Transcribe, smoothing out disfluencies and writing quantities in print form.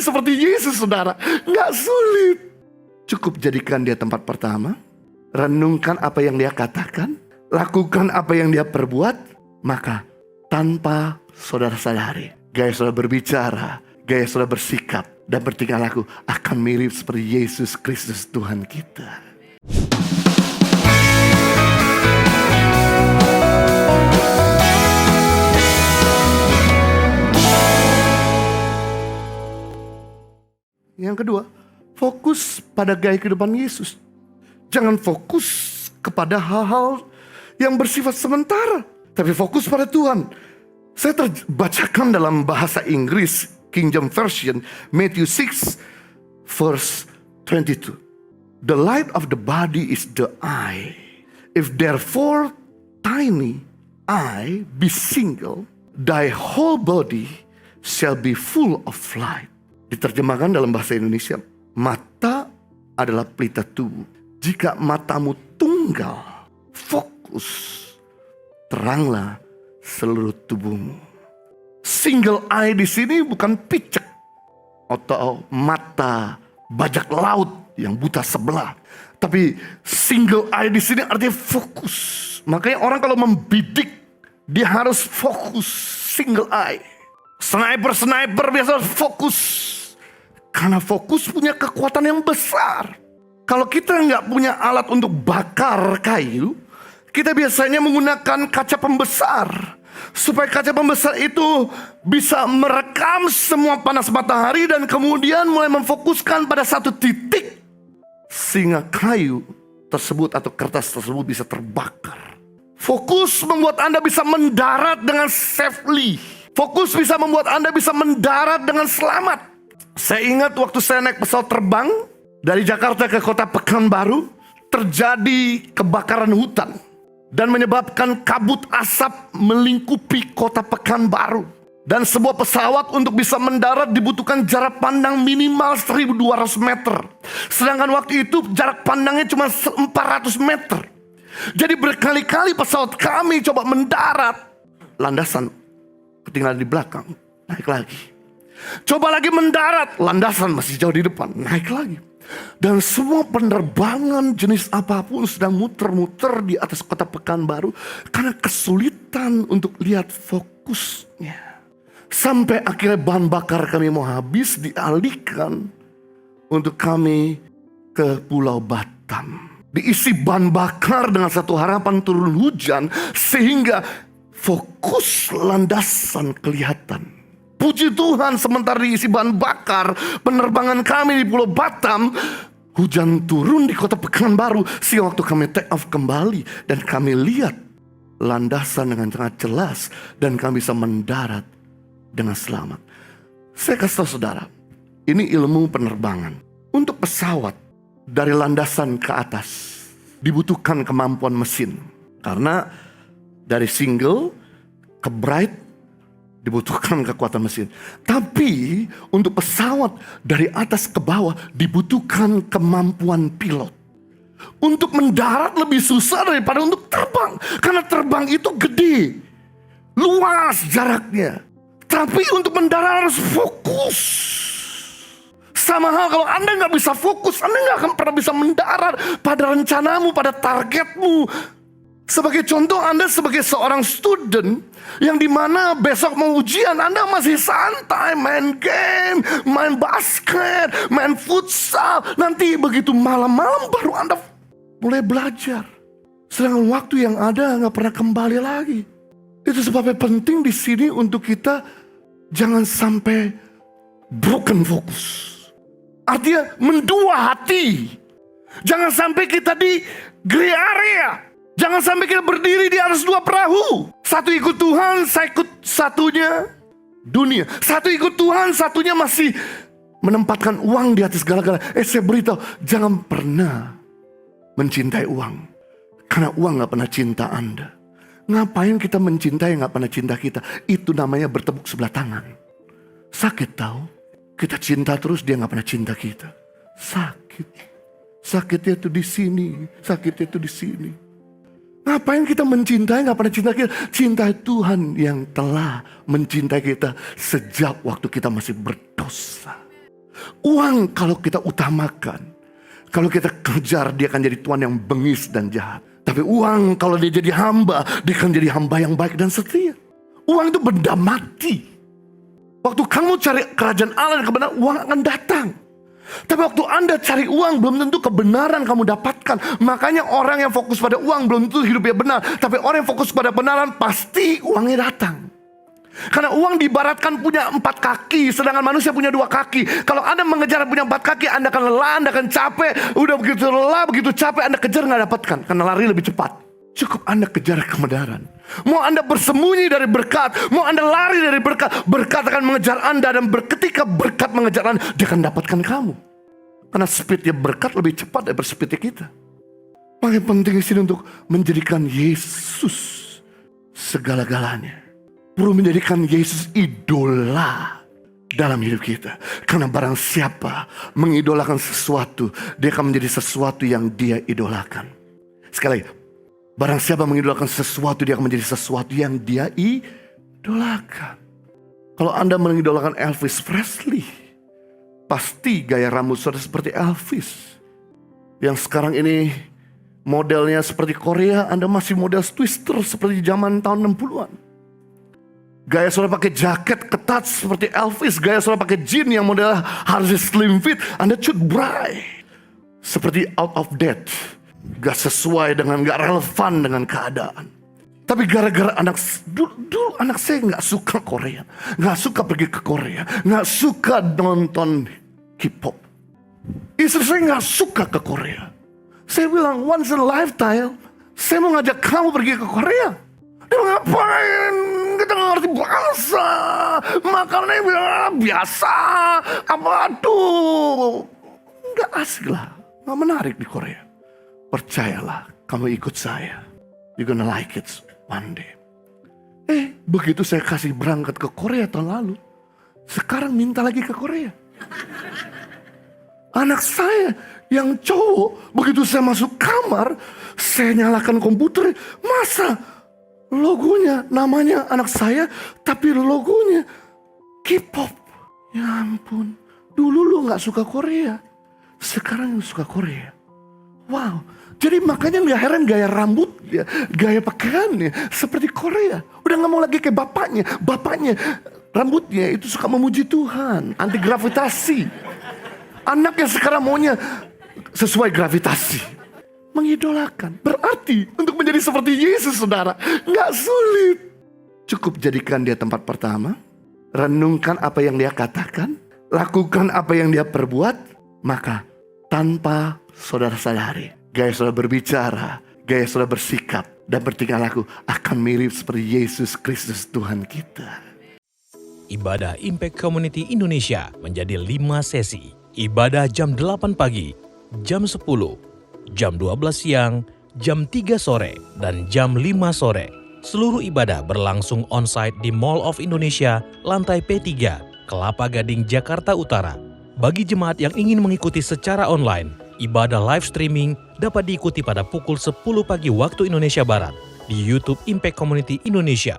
menjadi seperti Yesus, saudara. Nggak sulit. Cukup jadikan dia tempat pertama. Renungkan apa yang dia katakan. Lakukan apa yang dia perbuat. Maka tanpa saudara sadari, gaya saudara berbicara, gaya saudara bersikap dan bertingkah laku akan mirip seperti Yesus Kristus Tuhan kita. Yang kedua, fokus pada gaya kehidupan Yesus. Jangan fokus kepada hal-hal yang bersifat sementara, tapi fokus pada Tuhan. Saya terbacakan dalam bahasa Inggris, King James Version, Matthew 6, verse 22. The light of the body is the eye. If therefore tiny eye be single, thy whole body shall be full of light. Diterjemahkan dalam bahasa Indonesia, mata adalah pelita tubuh. Jika matamu tunggal, fokus, teranglah seluruh tubuhmu. Single eye di sini bukan picek atau mata bajak laut yang buta sebelah, tapi single eye di sini artinya fokus. Makanya orang kalau membidik dia harus fokus, single eye. Sniper biasa fokus. Karena fokus punya kekuatan yang besar. Kalau kita nggak punya alat untuk bakar kayu, kita biasanya menggunakan kaca pembesar. Supaya kaca pembesar itu bisa merekam semua panas matahari dan kemudian mulai memfokuskan pada satu titik. Sehingga kayu tersebut atau kertas tersebut bisa terbakar. Fokus membuat Anda bisa mendarat dengan safely. Fokus bisa membuat Anda bisa mendarat dengan selamat. Saya ingat waktu saya naik pesawat terbang dari Jakarta ke kota Pekanbaru, terjadi kebakaran hutan dan menyebabkan kabut asap melingkupi kota Pekanbaru. Dan sebuah pesawat untuk bisa mendarat dibutuhkan jarak pandang minimal 1.200 meter. Sedangkan waktu itu jarak pandangnya cuma 400 meter. Jadi berkali-kali pesawat kami coba mendarat, landasan ketinggalan di belakang, naik lagi. Coba lagi mendarat, landasan masih jauh di depan, naik lagi. Dan semua penerbangan jenis apapun sedang muter-muter di atas kota Pekanbaru karena kesulitan untuk lihat fokusnya. Sampai akhirnya bahan bakar kami mau habis, dialihkan untuk kami ke Pulau Batam. Diisi bahan bakar dengan satu harapan turun hujan sehingga fokus landasan kelihatan. Puji Tuhan, sementara diisi bahan bakar penerbangan kami di Pulau Batam, hujan turun di kota Pekanbaru. Sehingga waktu kami take off kembali dan kami lihat landasan dengan sangat jelas dan kami bisa mendarat dengan selamat. Saya kasih tahu saudara, ini ilmu penerbangan. Untuk pesawat dari landasan ke atas dibutuhkan kemampuan mesin. Karena dari single ke bright dibutuhkan kekuatan mesin. Tapi untuk pesawat dari atas ke bawah dibutuhkan kemampuan pilot. Untuk mendarat lebih susah daripada untuk terbang. Karena terbang itu gede, luas jaraknya. Tapi untuk mendarat harus fokus. Sama hal kalau Anda nggak bisa fokus, Anda nggak akan pernah bisa mendarat pada rencanamu, pada targetmu. Sebagai contoh, Anda sebagai seorang student yang dimana besok mau ujian, Anda masih santai main game, main basket, main futsal. Nanti begitu malam-malam baru Anda mulai belajar. Sedangkan waktu yang ada nggak pernah kembali lagi. Itu sebabnya penting di sini untuk kita jangan sampai broken focus. Artinya mendua hati. Jangan sampai kita di gray area. Jangan sampai kita berdiri di atas dua perahu. Satu ikut Tuhan, saya ikut satunya dunia. Satu ikut Tuhan, satunya masih menempatkan uang di atas segala-galanya. Saya beritahu, jangan pernah mencintai uang. Karena uang gak pernah cinta Anda. Ngapain kita mencintai yang gak pernah cinta kita? Itu namanya bertepuk sebelah tangan. Sakit tahu. Kita cinta terus, dia gak pernah cinta kita. Sakit. Sakitnya itu di sini. Sakitnya itu di sini. Ngapain kita mencintai gak pernah cinta kita? Cintai Tuhan yang telah mencintai kita sejak waktu kita masih berdosa. Uang kalau kita utamakan, kalau kita kejar, dia akan jadi tuan yang bengis dan jahat. Tapi uang kalau dia jadi hamba, dia akan jadi hamba yang baik dan setia. Uang itu benda mati. Waktu kamu cari kerajaan Allah dan kebenaran, uang akan datang. Tapi waktu Anda cari uang, belum tentu kebenaran kamu dapatkan. Makanya orang yang fokus pada uang belum tentu hidupnya benar. Tapi orang yang fokus pada kebenaran, pasti uangnya datang. Karena uang diibaratkan punya 4 kaki, sedangkan manusia punya 2 kaki. Kalau Anda mengejar punya 4 kaki, Anda akan lelah, Anda akan capek. Udah begitu lelah, begitu capek, Anda kejar nggak dapatkan. Karena lari lebih cepat. Cukup Anda kejar kebenaran. Mau Anda bersembunyi dari berkat, mau Anda lari dari berkat, berkat akan mengejar Anda. Dan ketika berkat mengejar Anda, dia akan dapatkan kamu. Karena speednya berkat lebih cepat daripada speednya kita. Makanya penting di sini untuk menjadikan Yesus segala-galanya. Perlu menjadikan Yesus idola dalam hidup kita. Karena barang siapa mengidolakan sesuatu, dia akan menjadi sesuatu yang dia idolakan. Sekali lagi, barang siapa mengidolakan sesuatu, dia akan menjadi sesuatu yang dia idolakan. Kalau Anda mengidolakan Elvis Presley, pasti gaya rambut saudara seperti Elvis. Yang sekarang ini modelnya seperti Korea, Anda masih model twister seperti zaman tahun 60-an. Gaya saudara pakai jaket ketat seperti Elvis. Gaya saudara pakai jeans yang model harus slim fit, Anda cut bright seperti out of date. Gak sesuai dengan, gak relevan dengan keadaan. Tapi gara-gara dulu anak saya gak suka Korea, gak suka pergi ke Korea, gak suka nonton K-pop. Istri saya gak suka ke Korea. Saya bilang, once in a lifetime saya mau ngajak kamu pergi ke Korea. Dia bilang, ngapain? Kita gak ngerti bahasa, makanannya biasa, apa aduh, gak asik lah, gak menarik di Korea. Percayalah, kamu ikut saya, you're gonna like it one day. Begitu saya kasih berangkat ke Korea tahun lalu, sekarang minta lagi ke Korea. Anak saya yang cowok, begitu saya masuk kamar, saya nyalakan komputer, masa logonya, namanya anak saya, tapi logonya K-pop. Ya ampun, dulu lu gak suka Korea, sekarang lu suka Korea. Wow, jadi makanya gak heran gaya rambutnya, gaya pakaiannya seperti Korea. Udah gak mau lagi kayak bapaknya. Bapaknya rambutnya itu suka memuji Tuhan, anti gravitasi. Anaknya sekarang maunya sesuai gravitasi, mengidolakan. Berarti untuk menjadi seperti Yesus, saudara, gak sulit. Cukup jadikan dia tempat pertama, renungkan apa yang dia katakan, lakukan apa yang dia perbuat, maka tanpa saudara sadari, gaya saudara berbicara, gaya saudara bersikap dan bertingkah laku akan mirip seperti Yesus Kristus Tuhan kita. Ibadah Impact Community Indonesia menjadi 5 sesi. Ibadah jam 8 pagi, jam 10, jam 12 siang, jam 3 sore, dan jam 5 sore. Seluruh ibadah berlangsung onsite di Mall of Indonesia, lantai P3, Kelapa Gading, Jakarta Utara. Bagi jemaat yang ingin mengikuti secara online, ibadah live streaming dapat diikuti pada pukul 10 pagi waktu Indonesia Barat di YouTube Impact Community Indonesia.